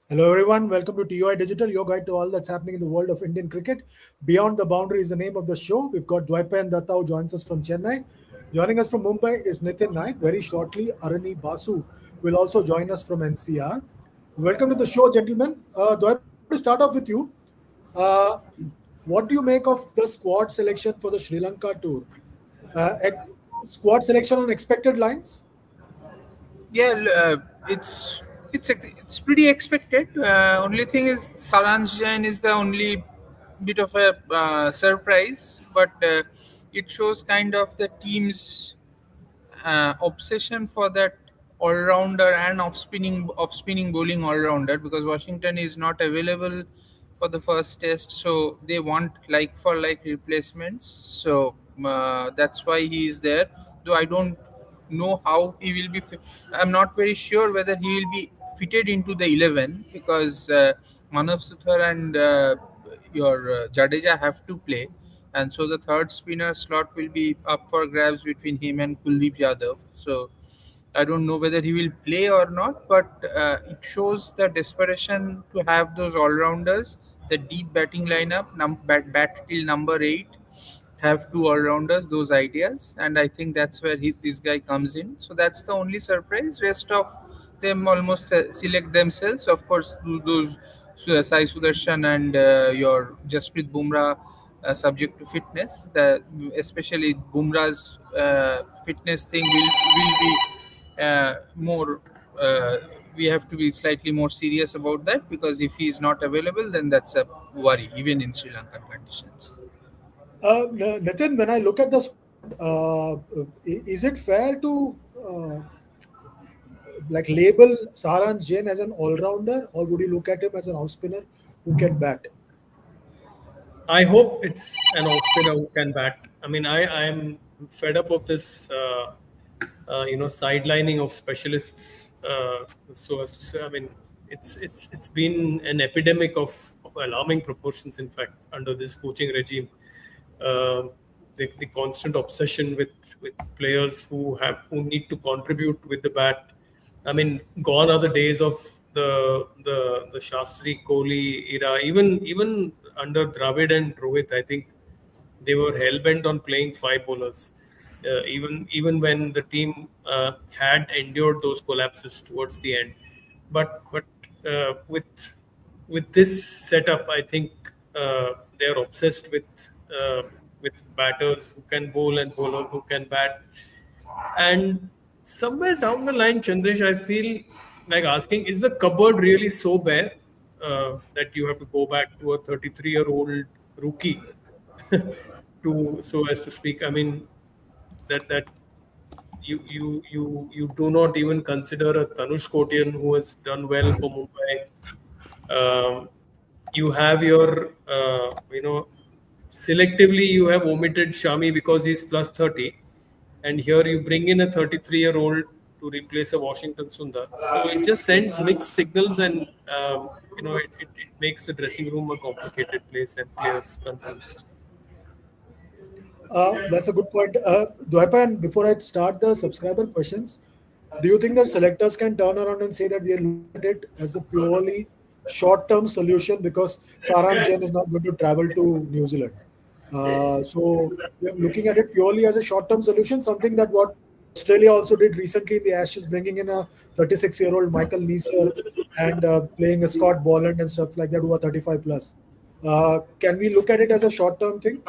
Hello, everyone. Welcome to TUI Digital, your guide to all that's happening in the world of Indian cricket. Beyond the Boundary is the name of the show. We've got Dwaipan Datta who joins us from Chennai. Joining us from Mumbai is Nitin Naik. Very shortly, Arani Basu will also join us from NCR. Welcome to the show, gentlemen. Dwaipan, to start off with you, uh, what do you make of the squad selection for the Sri Lanka tour? Squad selection on expected lines? Yeah, it's pretty expected. Only thing is Saranjan is the only bit of a surprise, but it shows kind of the team's obsession for that all-rounder and off spinning bowling all-rounder, because Washington is not available for the first test, so they want like for like replacements. So that's why he is there. Though I don't know how he will be. I'm not very sure whether he will be fitted into the 11, because Manav Suthar and your Jadeja have to play, and so the third spinner slot will be up for grabs between him and Kuldeep Yadav. So I don't know whether he will play or not, but it shows the desperation to have those all-rounders, the deep batting lineup, bat till number 8, have two all-rounders, those ideas, and I think that's where this guy comes in. So that's the only surprise. Rest of them almost select themselves. Of course, those Sai Sudarshan and your Jasprit Bumrah, subject to fitness. Especially Bumrah's fitness thing will be more. We have to be slightly more serious about that, because if he is not available, then that's a worry, even in Sri Lankan conditions. Nitin, when I look at the squad, is it fair to like label Saran Jain as an all-rounder, or would you look at him as an off spinner who can bat? I hope it's an off spinner who can bat. I mean, I'm fed up of this, sidelining of specialists. So as to say, I mean, it's been an epidemic of alarming proportions. In fact, under this coaching regime, the constant obsession with players who need to contribute with the bat. I mean, gone are the days of the Shastri Kohli era. Even under Dravid and Rohit, I think they were hell bent on playing five bowlers. Even when the team had endured those collapses towards the end, but with this setup, I think they are obsessed with batters who can bowl and bowlers who can bat. And somewhere down the line, Chandresh, I feel like asking: is the cupboard really so bare that you have to go back to a 33-year-old rookie to, so as to speak? I mean, that you do not even consider a Tanush Kotian who has done well for Mumbai. You have your selectively you have omitted Shami because he's plus 30, and here you bring in a 33-year-old to replace a Washington Sundar. So it just sends mixed signals, and it makes the dressing room a complicated place and players confused. That's a good point. Dwaipan, before I start the subscriber questions, do you think that selectors can turn around and say that we are looking at it as a purely short-term solution because Saran Jain is not going to travel to New Zealand? So we're looking at it purely as a short-term solution, something that what Australia also did recently in the Ashes, bringing in a 36-year-old Michael Neser and playing a Scott Boland and stuff like that who are 35 plus. Can we look at it as a short-term thing?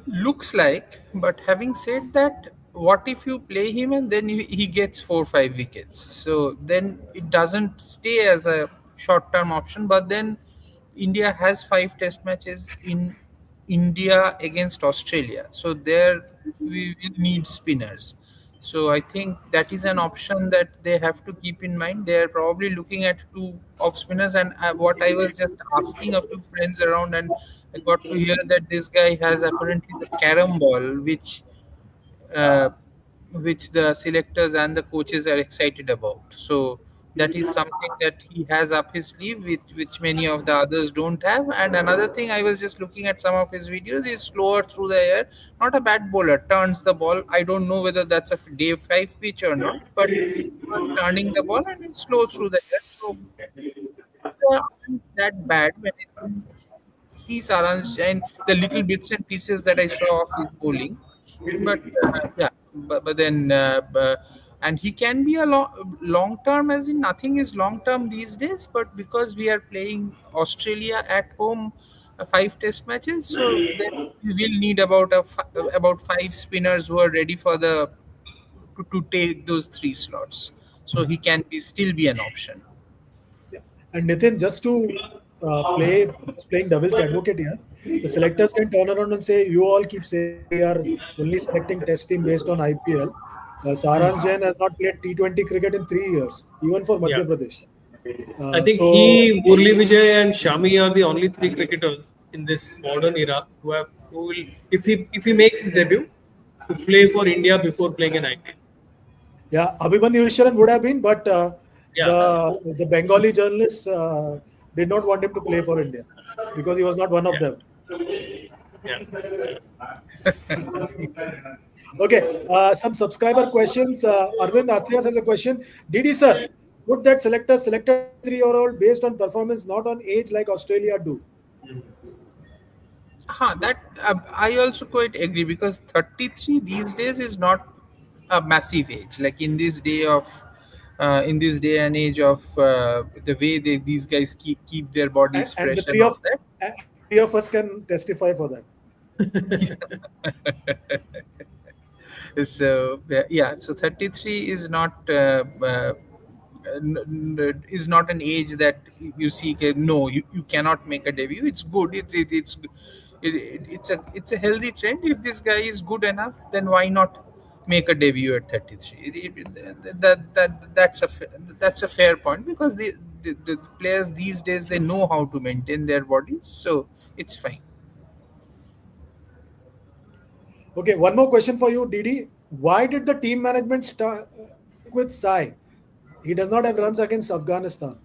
Looks like, but having said that, what if you play him and then he gets 4 or 5 wickets? So then it doesn't stay as a short term option. But then India has 5 test matches in India against Australia, so there we will need spinners. So I think that is an option that they have to keep in mind. They are probably looking at two off spinners, and what I was just asking a few friends around, and I got to hear that this guy has apparently the carom ball, uh, which the selectors and the coaches are excited about. So that is something that he has up his sleeve, which many of the others don't have. And another thing, I was just looking at some of his videos. He's slower through the air, not a bad bowler. Turns the ball. I don't know whether that's a day 5 pitch or not, but he was turning the ball and it's slow through the air. So aren't that bad when I see Saransh and the little bits and pieces that I saw of his bowling. But yeah, but then and he can be a long term, as in nothing is long term these days. But because we are playing Australia at home, 5 test matches, so then we will need about 5 spinners who are ready for the to take those 3 slots. So he can be still be an option. Yeah. And Nitin, just to just playing devil's advocate here, the selectors can turn around and say, "You all keep saying we are only selecting test team based on IPL. Saransh Jain has not played T20 cricket in 3 years, even for Yeah. Madhya Pradesh. I think So he, Murli Vijay, and Shami are the only three cricketers in this modern era who will, if he makes his debut, to play for India before playing an IPL. yeah, Abhimanyu Ishwaran would have been, but Yeah, the Bengali journalists did not want him to play for India because he was not one of yeah, them. yeah. Okay, some subscriber questions. Arvind Atrias has a question. Didi sir, would that selector select a 33-year-old based on performance, not on age like Australia do? That I also quite agree, because 33 these days is not a massive age. Like in this day and age of the way these guys keep their And, bodies and the fresh and three all of that. and the three of us can testify for that. So yeah, so 33 is not is not an age that you see. No, you cannot make a debut. It's good. It's a healthy trend. If this guy is good enough, then why not make a debut at 33? That's a fair point, because the players these days, they know how to maintain their bodies, so it's fine. Okay, one more question for you, Didi. Why did the team management stick with Sai? He does not have runs against Afghanistan.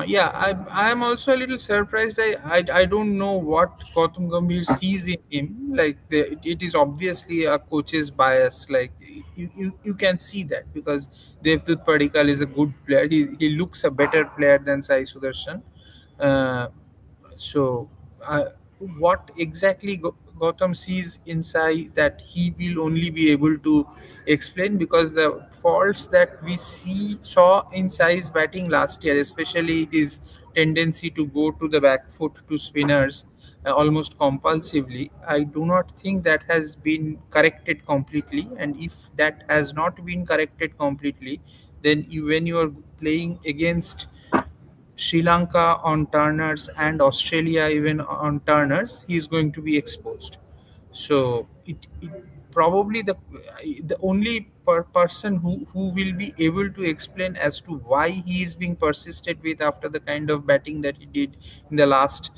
Yeah, I am also a little surprised. I don't know what Gautam Gambhir sees in him. Like it is obviously a coach's bias. Like you can see that, because Devdutt Padikkal is a good player. He looks a better player than Sai Sudarshan. Uh, so, what exactly Gautam sees inside that he will only be able to explain, because the faults that we saw in Sai's batting last year, especially his tendency to go to the back foot to spinners almost compulsively, I do not think that has been corrected completely. And if that has not been corrected completely, then when you are playing against Sri Lanka on turners and Australia even on turners, he is going to be exposed. So it probably the only person who will be able to explain as to why he is being persisted with after the kind of batting that he did in the last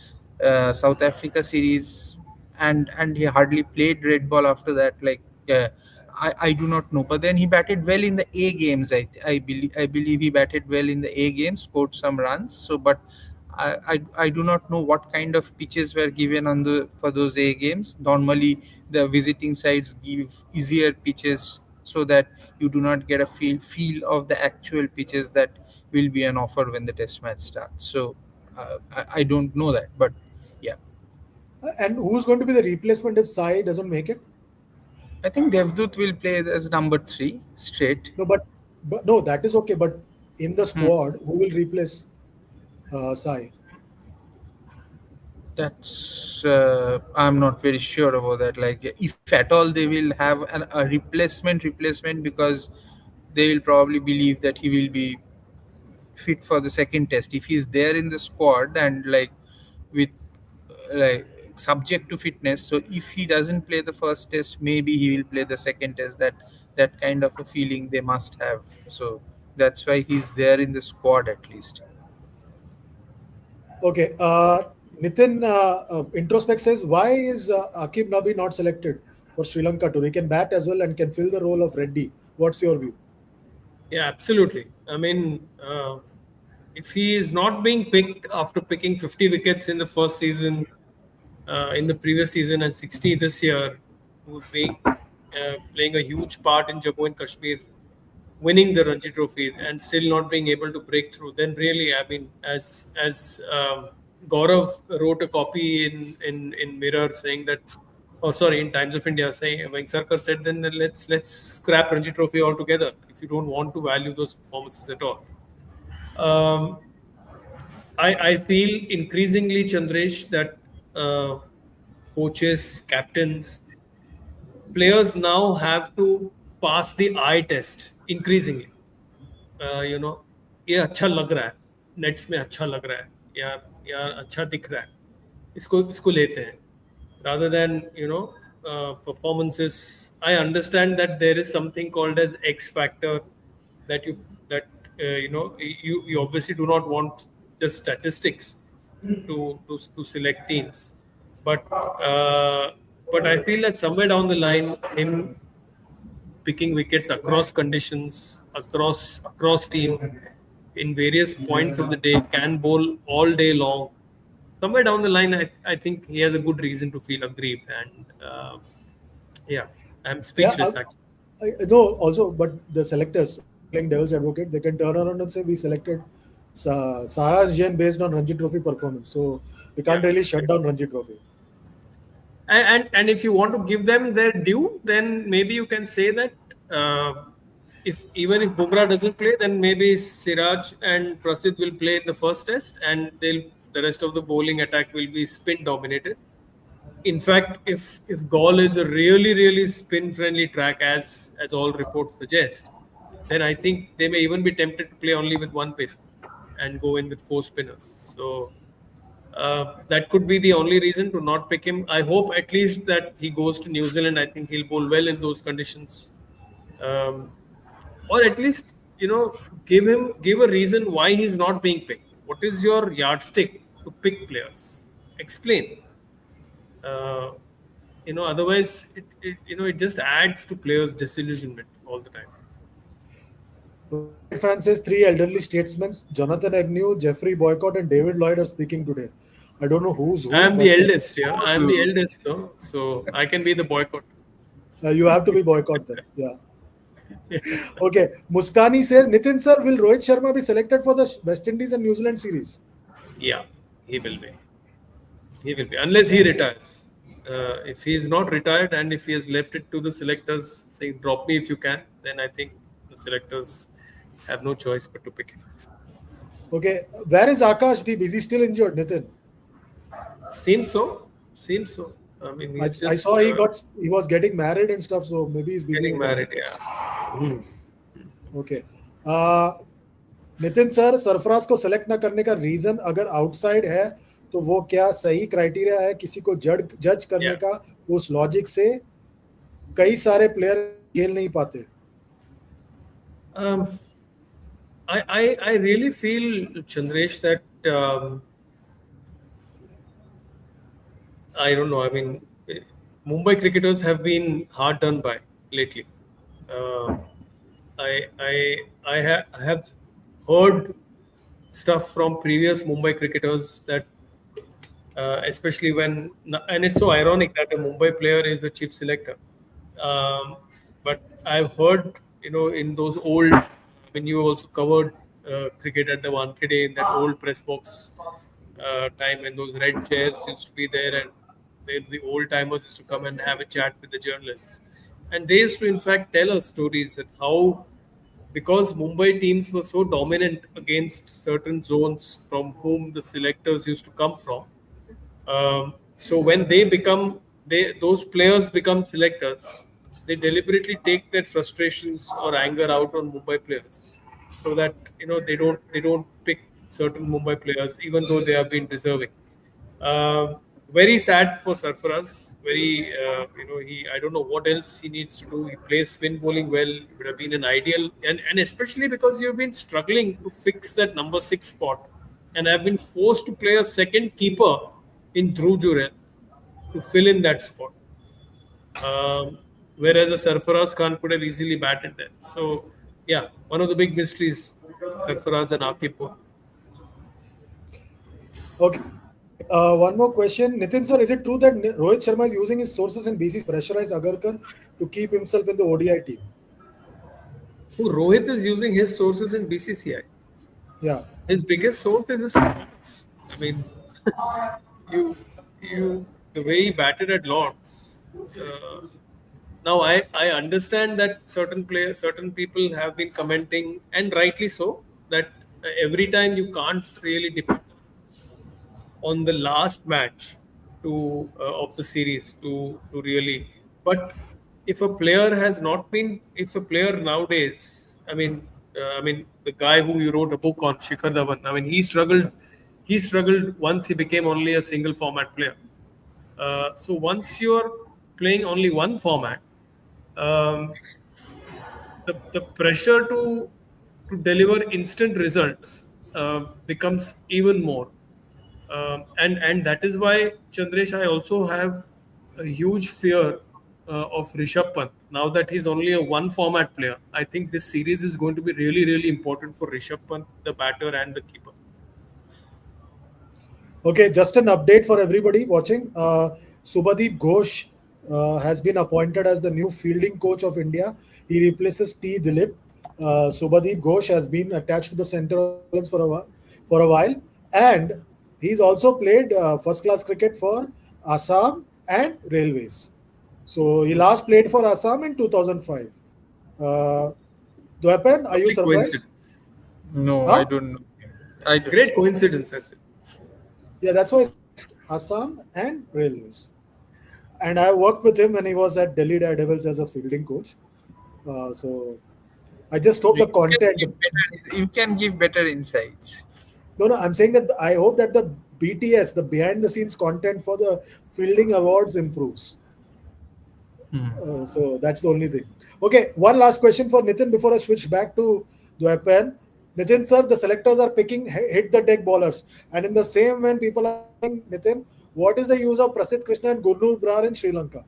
South Africa series, and he hardly played red ball after that. Like I do not know, but then he batted well in the A games. I believe he batted well in the A games, scored some runs. So, but I do not know what kind of pitches were given on the for those A games. Normally, the visiting sides give easier pitches so that you do not get a feel of the actual pitches that will be an offer when the test match starts. So I don't know that, but yeah, And who's going to be the replacement if Sai doesn't make it? I think Devdutt will play as number 3 straight. No, but no, that is okay. But in the Hmm. squad, who will replace Sai? That's I'm not very sure about that. Like, if at all they will have a replacement, because they will probably believe that he will be fit for the second test. If he's there in the squad and like with like subject to fitness, so if he doesn't play the first test, maybe he will play the second test. That kind of a feeling they must have. So that's why he's there in the squad at least. Okay. Nitin Introspect says, why is Akib Nabi not selected for Sri Lanka tour? He can bat as well and can fill the role of Reddy. What's your view? Yeah, absolutely. I mean, if he is not being picked after picking 50 wickets in the first season, in the previous season, and 60 this year, who being playing a huge part in Jammu and Kashmir winning the Ranji Trophy and still not being able to break through, then really, I mean, as Gaurav wrote a copy in Mirror saying that, or sorry, in Times of India saying, when Sarkar said, then let's scrap Ranji Trophy altogether if you don't want to value those performances at all. Um, I feel increasingly, Chandresh, that coaches, captains, players now have to pass the eye test increasingly. You know ये अच्छा लग रहा है, nets में अच्छा लग रहा है, यार यार अच्छा दिख रहा है, इसको इसको लेते हैं, rather than performances. I understand that there is something called as X factor, that you obviously do not want just statistics to select teams, but uh, but I feel that somewhere down the line, him picking wickets across conditions, across teams, in various points of the day, can bowl all day long. Somewhere down the line, I think he has a good reason to feel aggrieved, and yeah, I'm Yeah, speechless actually. no, also, but the selectors, playing devil's advocate, they can turn around and say we selected Saraj Jain based on Ranji Trophy performance. So we can't Yeah. really shut down Ranji Trophy. And if you want to give them their due, then maybe you can say that if even if Bumrah doesn't play, then maybe Siraj and Prasidh will play in the first test, and the rest of the bowling attack will be spin dominated. In fact, if Gaul is a really spin friendly track, as all reports suggest, then I think they may even be tempted to play only with one pacer and go in with four spinners. So that could be the only reason to not pick him. I hope at least that he goes to New Zealand. I think he'll bowl well in those conditions, um, or at least give a reason why he's not being picked. What is your yardstick to pick players? Explain. Uh, Otherwise it just adds to players' disillusionment all the time. Cricket fan says three elderly statesmen, Jonathan Agnew, Jeffrey Boycott, and David Lloyd are speaking today. I don't know who's I who, am the but eldest. Yeah, I am the eldest though, so I can be the boycott. you have to be boycott then. Yeah. Okay. Muskani says, Nitin sir, will Rohit Sharma be selected for the West Indies and New Zealand series? Yeah, he will be. He will be, unless he retires. If he is not retired and if he has left it to the selectors, saying drop me if you can, then I think the selectors have no choice but to pick him. Okay. Where is Akashdeep? Is he still injured, Nitin? Seems so. Seems so. I mean, he's I just saw he was getting married and stuff, so maybe he's busy. getting with that. married. Yeah. Okay. Nitin sir Sarfaraz को select ना करने का reason अगर outside है तो वो क्या सही क्राइटेरिया है किसी को जज करने Yeah. का? उस लॉजिक से कई सारे प्लेयर खेल नहीं पाते. Um, I really feel, Chandresh, that I don't know. I mean, Mumbai cricketers have been hard done by lately. Uh, I have heard stuff from previous Mumbai cricketers that, especially and it's so ironic that a Mumbai player is a chief selector. But I've heard, in those old, when you also covered cricket at the Wankhede in that old press box time, when those red chairs used to be there, and the old timers used to come and have a chat with the journalists. And they used to, in fact, tell us stories that how, because Mumbai teams were so dominant against certain zones from whom the selectors used to come from. So when those players become selectors, they deliberately take their frustrations or anger out on Mumbai players, so that they don't pick certain Mumbai players even though they have been deserving. Very sad for Sarfaraz. Very, I don't know what else he needs to do. He plays spin bowling well. It would have been an ideal, and especially because you've been struggling to fix that number 6 spot, and have been forced to play a second keeper in Dhruv Jurel to fill in that spot. Whereas a Sarfaraz Khan could have easily batted there. So, yeah, one of the big mysteries, Sarfaraz and Akib. Okay. One more question. Nitin sir, is it true that Rohit Sharma is using his sources and BCs pressurize Agarkar to keep himself in the ODI team? Who Rohit is using his sources in BCCI. Yeah. His biggest source is his performance. I mean, you the way he batted at Lords. Now I understand that certain people have been commenting, and rightly so, that every time you can't really depend on the last match to of the series to really. But if a player has not been, if a player nowadays, I mean the guy who you wrote a book on, Shikhar Dhawan, I mean he struggled once he became only a single format player. So once you're playing only one format, um, the pressure to deliver instant results becomes even more. And that is why, Chandresh, I also have a huge fear of Rishabh Pant. Now that he's only a one format player, I think this series is going to be really, really important for Rishabh Pant, the batter and the keeper. Okay, just an update for everybody watching. Subhadeep Ghosh has been appointed as the new fielding coach of India. He replaces T. Dilip. Subhadeep Ghosh has been attached to the center of excellence for a while, and he's also played first class cricket for Assam and Railways. So he last played for Assam in 2005. Uh, Dwepen, are you Lovely surprised? coincidence. No, I Huh? don't know. I don't. Great coincidence, I said. Yeah, that's why it's Assam and Railways. And I worked with him when he was at Delhi Daredevils as a fielding coach. So I just hope the content. You can give better insights. No, no, I'm saying that I hope that the BTS, the behind the scenes content for the fielding awards improves. So that's the only thing. Okay, one last question for Nitin before I switch back to Dwepen. Nitin sir, the selectors are picking hit the deck bowlers, and in the same when people are asking Nitin, what is the use of Prasidh Krishna and Gurnoor Brar in Sri Lanka?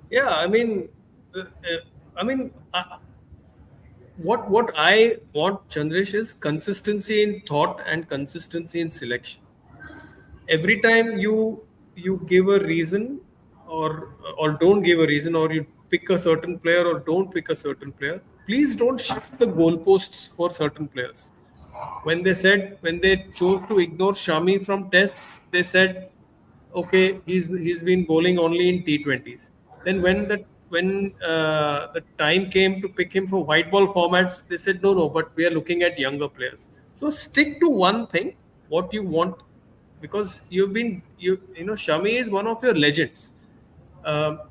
Yeah, I mean, what I want, Chandresh, is consistency in thought and consistency in selection. Every time you give a reason, or don't give a reason, or you pick a certain player or don't pick a certain player, please don't shift the goalposts for certain players. When they chose to ignore Shami from tests, they said, okay, he's been bowling only in T20s. Then when the time came to pick him for white ball formats, they said no, but we are looking at younger players. So stick to one thing, what you want, because you know Shami is one of your legends. Um,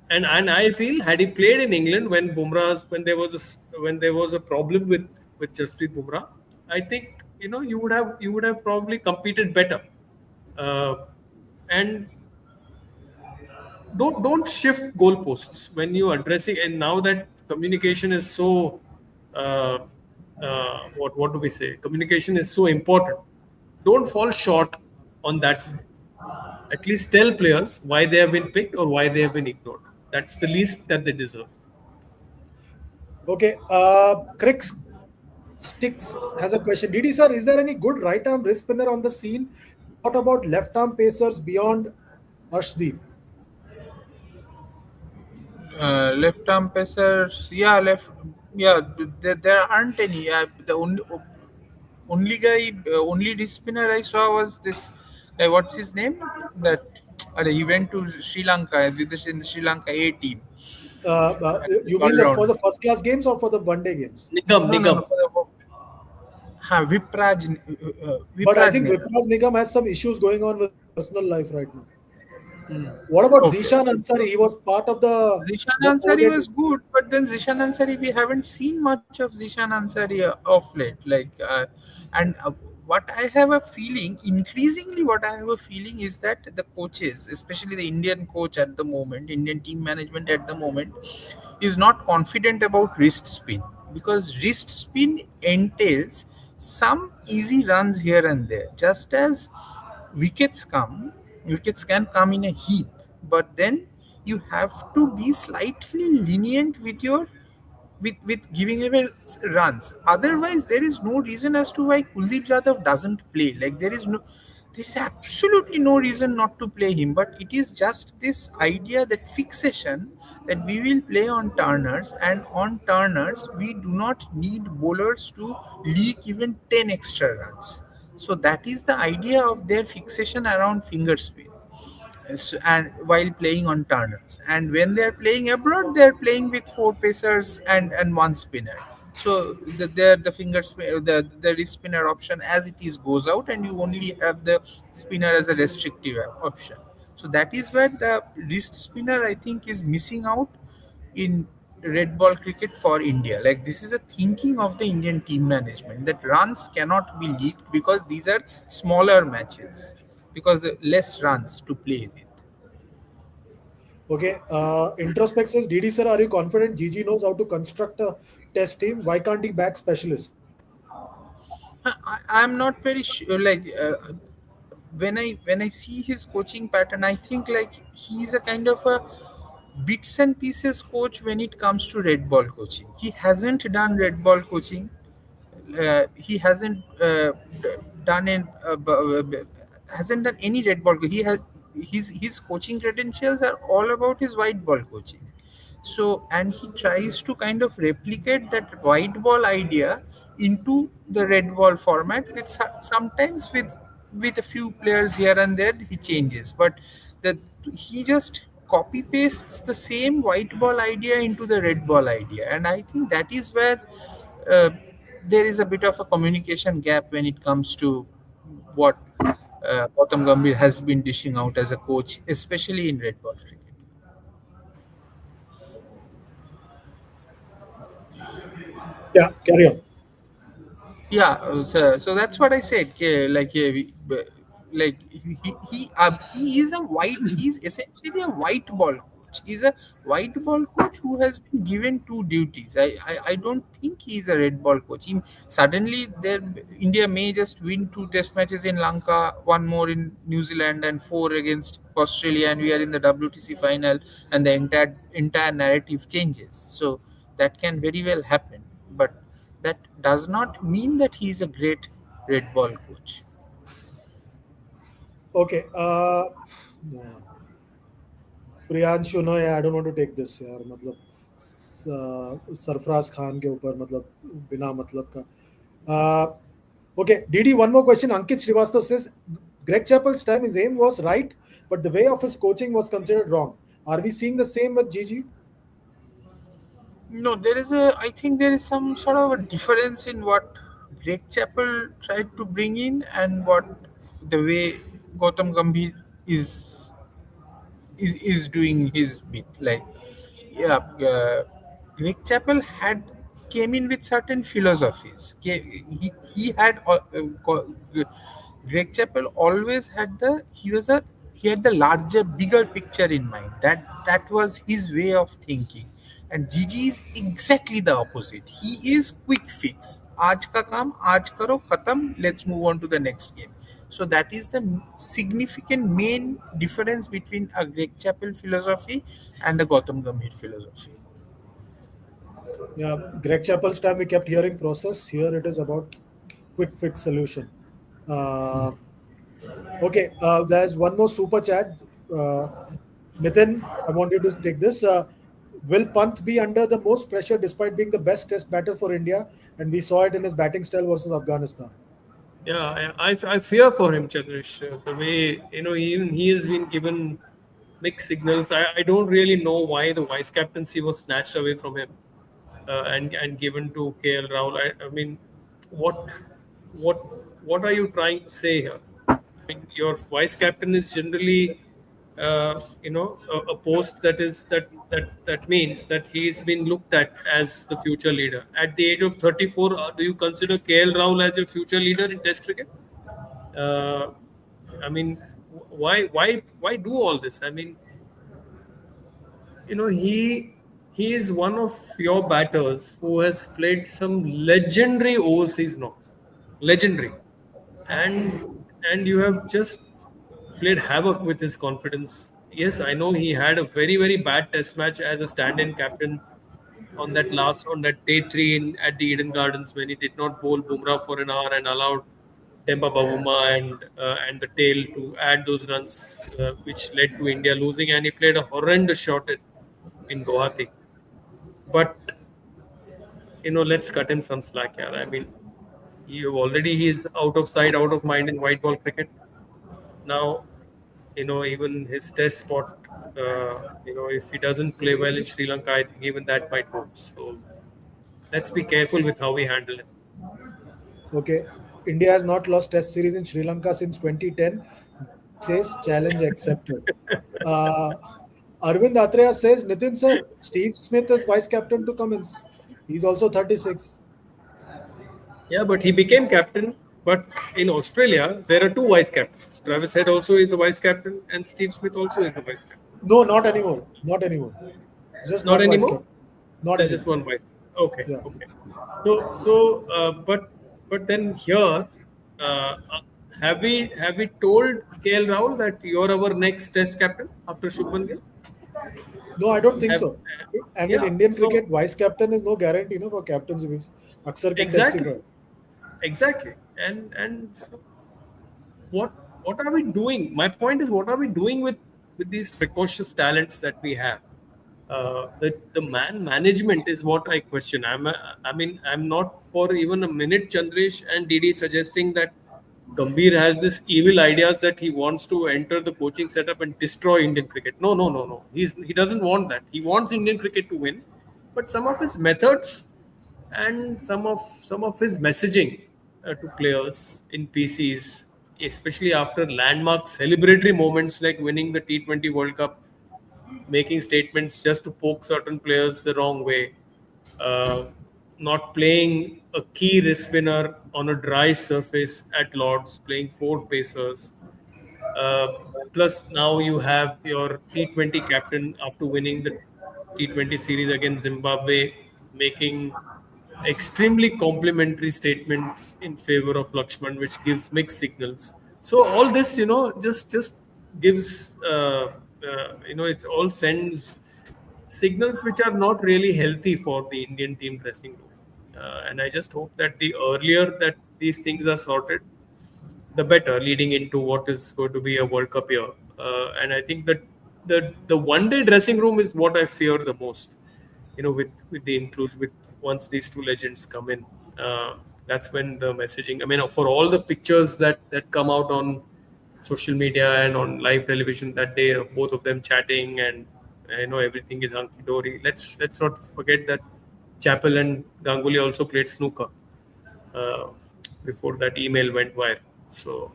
and I feel, had he played in England when when there was a problem with Jasprit Bumrah, I think you would have probably competed better. Uh, and don't shift goalposts when you addressing. And now that communication is so what do we say? Communication is so important. Don't fall short on that front. At least tell players why they have been picked or why they have been ignored. That's the least that they deserve. Okay, Crix Sticks has a question. Didi sir, is there any good right arm wrist spinner on the scene? And what about left arm pacers beyond Arshdeep? Left arm pacers, yeah, left, yeah. There aren't any. The only guy, only disc spinner I saw was this guy. What's his name? That he went to Sri Lanka with this in the Sri Lanka A team. This You all mean for rounder. the first class games or for the one day games? No. Nigam. For the, Vipraj, But I Vipraj think Nigam. Vipraj Nigam has some issues going on with personal life right now. What about Okay. Zishan Ansari? He was part of Zishan the Ansari four-day. was good, but then Zishan Ansari, we haven't seen much of Zishan Ansari of late. And what I have a feeling, increasingly, what I have a feeling is that the coaches, especially the Indian coach at the moment, Indian team management at the moment, is not confident about wrist spin, because wrist spin entails some easy runs here and there. Just as wickets come, wickets can come in a heap, but then you have to be slightly lenient with your with giving away runs. Otherwise, there is no reason as to why Kuldeep Jadhav doesn't play. Like, there is no, there is absolutely no reason not to play him, but it is just this idea, that fixation, that we will play on turners, and on turners we do not need bowlers to leak even 10 extra runs. So that is the idea of their fixation around finger spin. And while playing on turners, and when they're playing abroad, they're playing with four pacers and one spinner. So the finger spin, the wrist spinner option as it is goes out, and you only have the spinner as a restrictive option. So that is where the wrist spinner, I think, is missing out in red ball cricket for India. Like, this is a thinking of the Indian team management, that runs cannot be leaked because these are smaller matches, because the less runs to play with. Okay. Introspect says, DD sir, are you confident GG knows how to construct a test team? Why can't he back specialists? I'm not very sure. Like, when I see his coaching pattern, I think like he's a kind of a bits and pieces coach when it comes to red ball coaching. He hasn't done red ball coaching. He d- done in hasn't done any red ball. He has his coaching credentials are all about his white ball coaching. So, and he tries to kind of replicate that white ball idea into the red ball format, with sometimes with a few players here and there he changes, but that he just copy pastes the same white ball idea into the red ball idea. And I think that is where uh, there is a bit of a communication gap when it comes to what Gautam Gambhir has been dishing out as a coach, especially in red ball cricket. Yeah, carry on. Yeah, so that's what I said. Like, like he is a white. He's essentially a white ball coach. He's a white ball coach who has been given two duties. I don't think he's a red ball coach. Suddenly, there India may just win two test matches in Lanka, one more in New Zealand, and four against Australia, and we are in the WTC final, and the entire narrative changes. So that can very well happen, but that does not mean that he is a great red ball coach. Okay. Yeah. Priyanshu no यार, I don't want to take this यार, मतलब सरफराज खान के ऊपर, मतलब बिना मतलब का. Okay, DD, one more question. Ankit Srivastav says, Greg Chappell's time, his aim was right, but the way of his coaching was considered wrong. Are we seeing the same with Gigi? No, there is a. I think there is some sort of a difference in what Greg Chappell tried to bring in and what the way Gautam Gambhir is is doing his bit. Like, yeah, Greg Chappell had came in with certain philosophies. He had Greg Chappell always had he had the larger, bigger picture in mind. That was his way of thinking. And Gigi is exactly the opposite. He is quick fix. आज का काम आज करो खत्म. Let's move on to the next game. So that is the significant main difference between a Greg Chappell philosophy and a Gautam Gambhir philosophy. Yeah, Greg Chappell's time we kept hearing process. Here it is about quick fix solution. Uh, okay, there's one more super chat. Uh, Nitin, I want you to take this. Will Pant be under the most pressure despite being the best test batter for India? And we saw it in his batting style versus Afghanistan. Yeah, I fear for him, Chandrish. The way, even he has been given mixed signals. I don't really know why the vice captaincy was snatched away from him and given to KL Rahul. I mean, what what what are you trying to say here? I mean, your vice captain is generally, a post that means that he's been looked at as the future leader. At the age of 34, do you consider KL Rahul as your future leader in Test cricket? Uh, I mean, why do all this? I mean, he is one of your batters who has played some legendary overseas knocks, legendary, and you have just played havoc with his confidence. Yes, I know he had a very bad test match as a stand-in captain on that day three at the Eden Gardens when he did not bowl Bumrah for an hour and allowed Temba Bavuma and the tail to add those runs, which led to India losing. And he played a horrendous shot in Guwahati. But let's cut him some slack here. I mean, he's out of sight, out of mind in white ball cricket. Now, even his test spot, if he doesn't play well in Sri Lanka, I think even that might go. So let's be careful with how we handle him. Okay. India has not lost Test series in Sri Lanka since 2010. Gandhi says challenge accepted. Uh, Arvind Atreya says, Nitin sir, Steve Smith is vice captain to Cummins. He's also 36. Yeah, but he became captain. But in Australia, there are two vice captains. Travis Head also is a vice captain, and Steve Smith also is a vice captain. No, not anymore. Not anymore. Just Not one vice anymore. captain. Not There's just anymore. one vice. Okay, Yeah. okay. But then here, uh, have we told KL Rahul that you're our next Test captain after Shubman Gill? No, I don't think Have so. And in yeah. Indian So cricket, vice captain is no guarantee, for captains. If Aksar can exactly, testify. exactly. And so what what are we doing? My point is, what are we doing with these precocious talents that we have? The man management is what I question. I'm not for even a minute, Chandresh and Didi, suggesting that Gambhir has this evil ideas that he wants to enter the coaching setup and destroy Indian cricket. No, no, no, no. He doesn't want that. He wants Indian cricket to win, but some of his methods and some of his messaging to players in PCs, especially after landmark celebratory moments like winning the T20 World Cup, making statements just to poke certain players the wrong way, uh, not playing a key wrist spinner on a dry surface at Lords, playing four pacers. Uh, Plus, now you have your T20 captain after winning the T20 series against Zimbabwe, making extremely complimentary statements in favor of Lakshman, which gives mixed signals. So all this, just gives, it all sends signals which are not really healthy for the Indian team dressing room. And I just hope that the earlier that these things are sorted, the better, leading into what is going to be a World Cup year. And I think that the one day dressing room is what I fear the most. With the inclusion, with once these two legends come in, that's when the messaging. I mean, for all the pictures that come out on social media and on live television that day of both of them chatting, and everything is hunky dory. Let's not forget that Chappell and Ganguly also played snooker uh, before that email went viral. So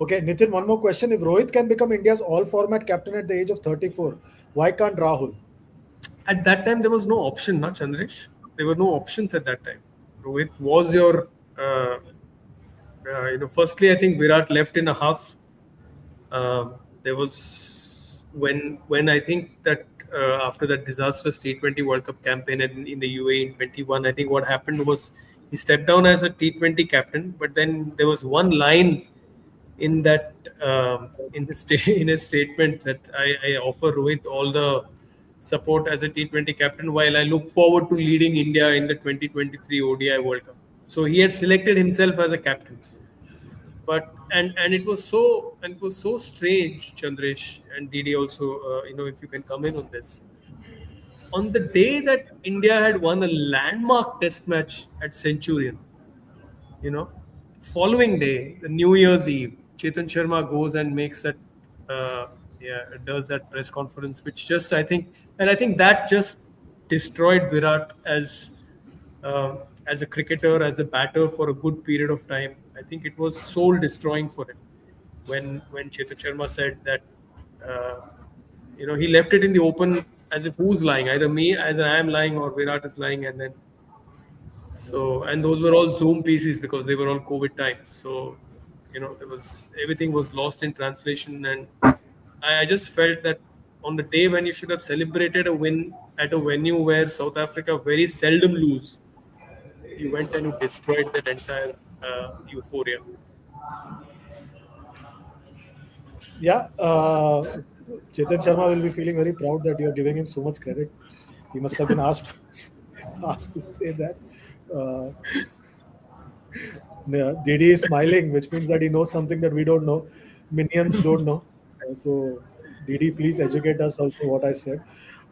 Okay, Nitin, one more question. If Rohit can become India's all format captain at the age of 34, why can't Rahul? at that time, there was no option, not Chandresh. There were no options at that time. Rohit was your, firstly, I think Virat left in a half. There was when I think that after that disastrous T20 World Cup campaign in the UAE in 21, I think what happened was he stepped down as a T20 captain, but then there was one line in that in his statement that I offer Rohit all the support as a T20 captain while I look forward to leading India in the 2023 ODI World Cup. So he had selected himself as a captain, but and it was so strange, Chandresh and Didi also. If you can come in on this, on the day that India had won a landmark Test match at Centurion, you know following day, the New Year's Eve, Chetan Sharma goes and makes that does that press conference, which just I think that just destroyed Virat as a cricketer, as a batter for a good period of time. I think it was soul destroying for him when Chetan Sharma said that uh, he left it in the open, as if who's lying, either I am lying or Virat is lying. And then and those were all Zoom PCs because they were all COVID times. So, there was everything was lost in translation, and I just felt that on the day when you should have celebrated a win at a venue where South Africa very seldom lose, you went and you destroyed that entire euphoria. Yeah, Chetan Sharma will be feeling very proud that you're giving him so much credit. He must have been asked asked to say that. Uh, Yeah, Didi is smiling, which means that he knows something that we don't know. Minions don't know. So, Didi, please educate us also what I said.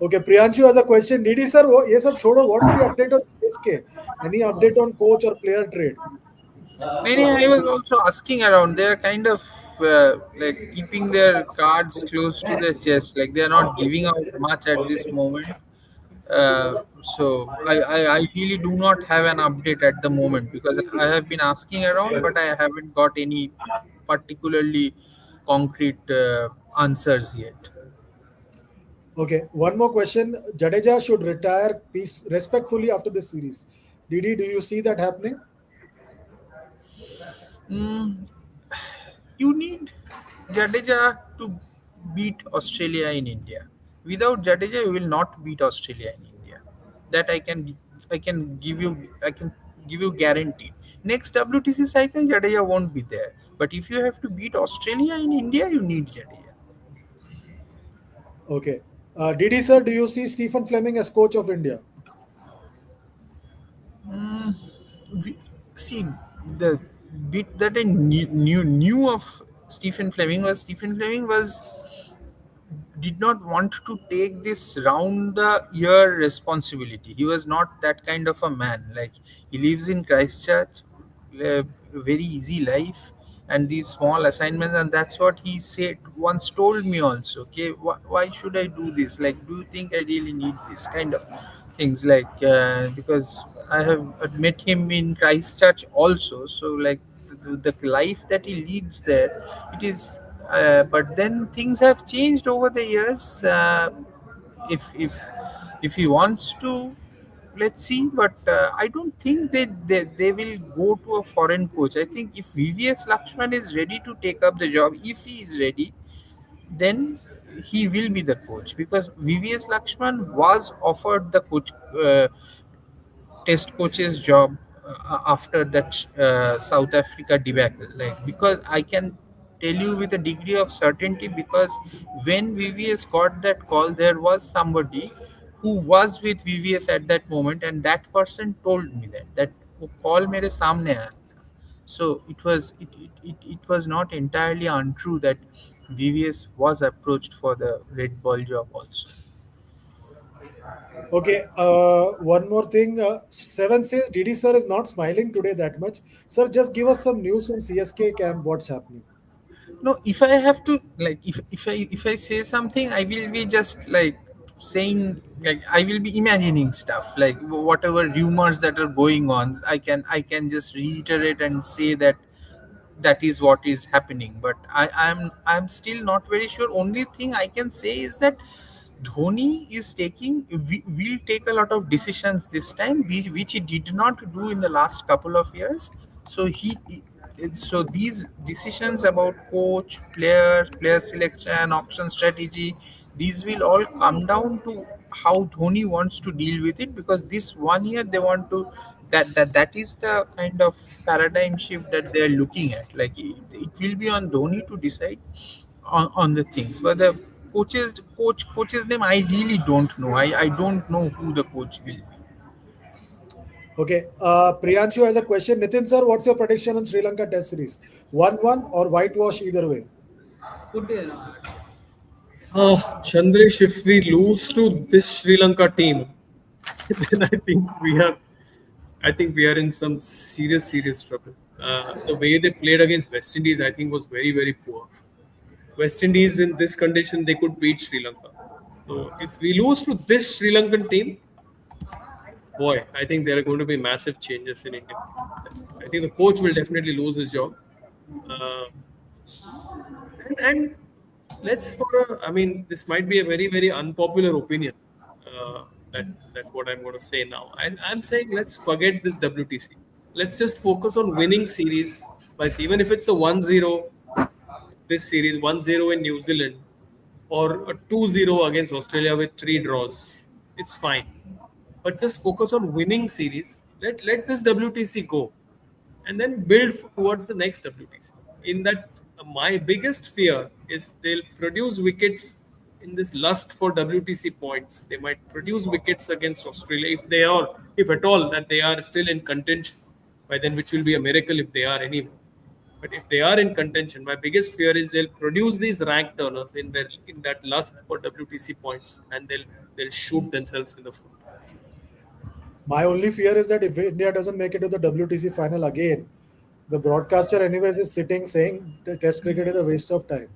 Okay, Priyanshu has a question. Didi sir, yes sir, chodo, what's the update on CSK? Any update on coach or player trade? Many I was also asking around. They are kind of like keeping their cards close to their chest. Like they are not giving out much at this moment. So I really do not have an update at the moment because I have been asking around, but I haven't got any particularly concrete answers yet. Okay, one more question. Jadeja should retire peace respectfully after this series. Didi, do you see that happening? Mm, you need Jadeja to beat Australia in India. Without Jadeja, you will not beat Australia in India. That I can give you guarantee. Next WTC cycle, Jadeja won't be there. But if you have to beat Australia in India, you need Jadeja. Okay. Didi sir, do you see Stephen Fleming as coach of India? Mm, see, the bit that I knew of Stephen Fleming was did not want to take this round the year responsibility. He was not that kind of a man. Like he lives in Christchurch, a very easy life, and these small assignments, and that's what he said once told me also. Okay, why should I do this? Like, do you think I really need this kind of things? Like, because I have met him in Christchurch also. So like the life that he leads there, it is but then things have changed over the years. If he wants to, let's see. But I don't think they will go to a foreign coach. I think if VVS Lakshman is ready to take up the job, if he is ready, then he will be the coach because VVS Lakshman was offered the test coach's job after that South Africa debacle. Like because I can tell you with a degree of certainty because when VVS got that call, there was somebody who was with VVS at that moment, and that person told me that वो call मेरे सामने आया था. So it was not entirely untrue that VVS was approached for the red ball job also. Okay, one more thing. Seven says Didi sir is not smiling today that much. Sir, just give us some news from CSK camp. What's happening? No, if I have to like if I say something, I will be just like saying like I will be imagining stuff like whatever rumors that are going on. I can just reiterate and say that that is what is happening. But I'm still not very sure. Only thing I can say is that Dhoni is taking will take a lot of decisions this time, which he did not do in the last couple of years. So so these decisions about coach, player selection, auction strategy, these will all come down to how Dhoni wants to deal with it because this 1 year they want to that is the kind of paradigm shift that they're looking at. Like it will be on Dhoni to decide on the things. But the coach's name I really don't know. I don't know who the coach will be. Okay, Priyanshu has a question. Nitin sir, what's your prediction on Sri Lanka Test series? 1-1 or whitewash either way? Chandresh, if we lose to this Sri Lanka team, then I think we are in some serious trouble. The way they played against West Indies, I think, was very poor. West Indies in this condition, they could beat Sri Lanka. So if we lose to this Sri Lankan team, boy, I think there are going to be massive changes in India. I think the coach will definitely lose his job. Uh, and let's I mean, this might be a very unpopular opinion. That what I'm going to say now. And I'm saying let's forget this WTC. Let's just focus on winning series. Even if it's a 1-0 this series, 1-0 in New Zealand, or a 2-0 against Australia with 3 draws, it's fine. But just focus on winning series. Let this WTC go, and then build towards the next WTC. In that, my biggest fear is they'll produce wickets in this lust for WTC points. They might produce wickets against Australia if they are, if at all, that they are still in contention. by then, which will be a miracle if they are anyway. But if they are in contention, my biggest fear is they'll produce these rank turners in that lust for WTC points, and they'll shoot themselves in the foot. My only fear is that if India doesn't make it to the WTC final again, the broadcaster anyways is sitting saying the Test cricket is a waste of time.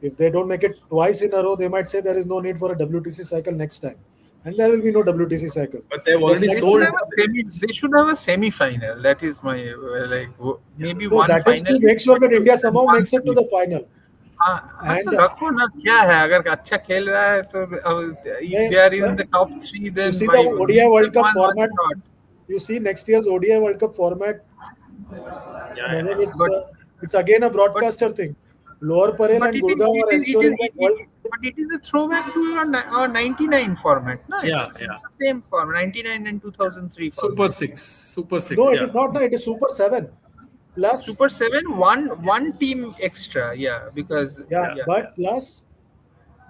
If they don't make it twice in a row, they might say there is no need for a WTC cycle next time, and there will be no WTC cycle. But they've The already They select- should sold. have a semi. They should have a semi-final. That is my maybe No, one that is final. to make sure that India somehow One makes it to the final. हाँ तो And रखो ना क्या है अगर अच्छा खेल रहा है तो if they are in the top 3 then you see why the ODI World Cup why format. not? You see next year's ODI World Cup format. Yeah, Whether But it's again a broadcaster thing. Lower Parel but and it is Gurgaon it are is ensuring that world. but it is a throwback to our 99 format. No, Yeah, it's yeah. the same format 99 and 2003 Super format. Six, Super Six. No, yeah. it is not. No, it is Super 7 plus. Super 7 one team extra, yeah, because Yeah, but plus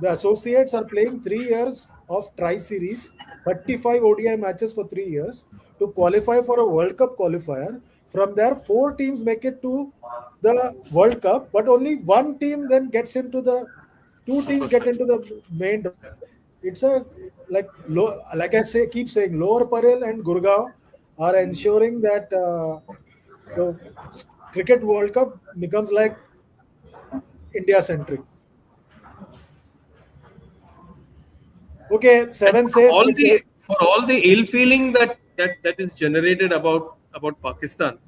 the associates are playing 3 years of tri series, 35 ODI matches for 3 years to qualify for a World Cup qualifier. From there, 4 teams make it to the World Cup, but only one team then gets into the two teams get into the main draw. It's a like I say, keep saying, Lower Parel and Gurgaon are ensuring that the cricket World Cup becomes like India centric. Okay, And seven says it's a, for all the ill feeling that is generated about Pakistan,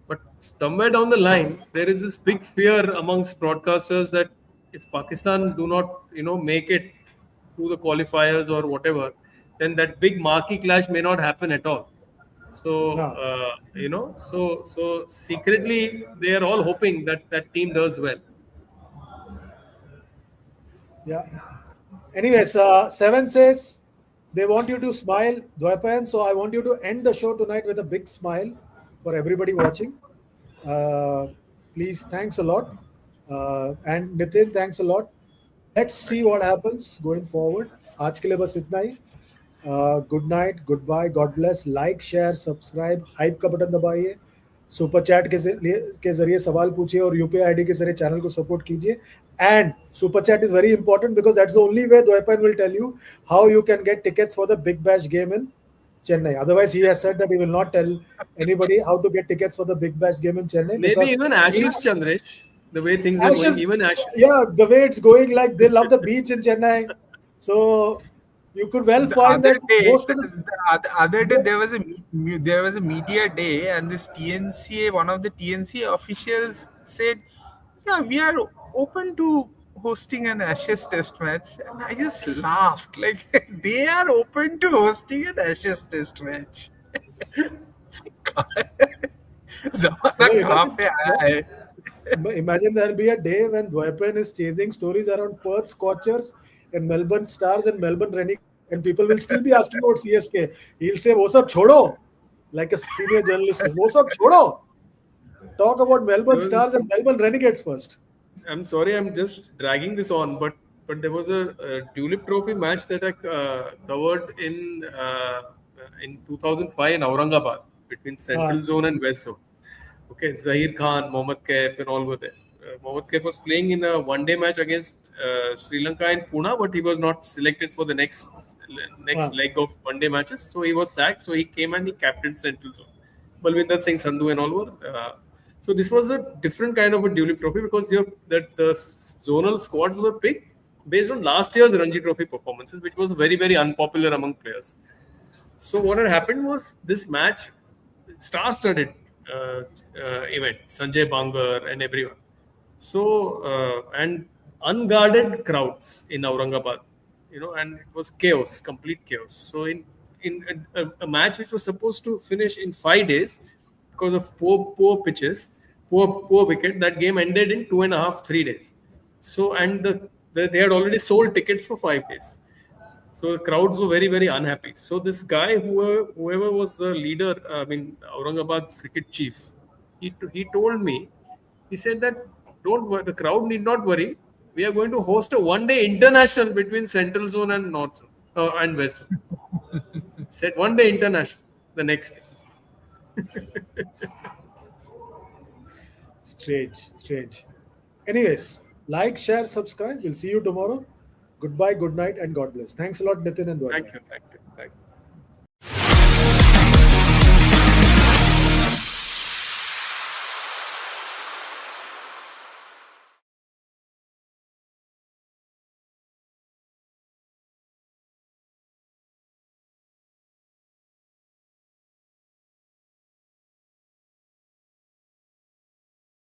but somewhere down the line there is this big fear amongst broadcasters that if Pakistan do not make it through the qualifiers or whatever, then that big marquee clash may not happen at all. So ah, so secretly they are all hoping that that team does well. yeah. Anyways, seven says they want you to smile, Dwaipan. So I want you to end the show tonight with a big smile for everybody watching. Uh, Please, thanks a lot. And Nitin, thanks a lot. Let's see what happens going forward. आज के लिए बस इतना ही. Good night, goodbye, God bless. Like, share, subscribe, hype का button दबाइए. Super chat के जरिए सवाल पूछिए और यूपीआई आईडी के जरिए चैनल को सपोर्ट कीजिए. And super chat is very important because that's the only way Dwaipayan will tell you how you can get tickets for the big bash game in Chennai. Otherwise, he has said that he will not tell anybody how to get tickets for the Big Bash game in Chennai. Maybe because even Ashes, Chandresh, the way things are Ashes, going, even Ashes. yeah, the way it's going, like they love the beach in Chennai. So you could well the find other that day, most of the other day there was a media day, and this TNCA, one of the TNCA officials said, "Yeah, we are open to hosting an Ashes Test match." And I just laughed, like they are open to hosting an Ashes Test match. ज़माना No, कहाँ पे आया है? imagine there'll be a day when Dwaipan is chasing stories around Perth Scorchers and Melbourne Stars and Melbourne Renegades, and people will still be asking about CSK. He'll say, "वो सब छोड़ो," like a senior journalist says, "वो सब छोड़ो. Talk about Melbourne Stars and Melbourne Renegades first." I'm sorry, I'm just dragging this on, but there was a Tulip Trophy match that I covered in 2005 in Aurangabad between Central Zone and West Zone. Okay, Zahir Khan, Mohammad Kaif, and all were there. Mohammad Kaif was playing in a one-day match against Sri Lanka in Pune, but he was not selected for the next leg of one-day matches. So he was sacked. So he came and he captained Central Zone. Balwinder Singh Sandhu and all were. So this was a different kind of a Tulip Trophy because the zonal squads were picked based on last year's Ranji Trophy performances, which was very, very unpopular among players. So what had happened was this match, star-studded event, Sanjay Bangar and everyone. So and unguarded crowds in Aurangabad, and it was chaos, complete chaos. So in a match which was supposed to finish in 5 days because of poor pitches, poor wicket, that game ended in 2.5, 3 days. So and they had already sold tickets for 5 days. So the crowds were very, very unhappy. So this guy, whoever was the leader, Aurangabad cricket chief, he told me, he said that don't worry, the crowd need not worry. We are going to host a one-day international between Central Zone and North Zone and West Zone. Said one-day international the next day. Strange, strange. Anyways, like, share, subscribe. We'll see you tomorrow. Goodbye, good night, and God bless. Thanks a lot, Nitin and Dwaipa. Thank you.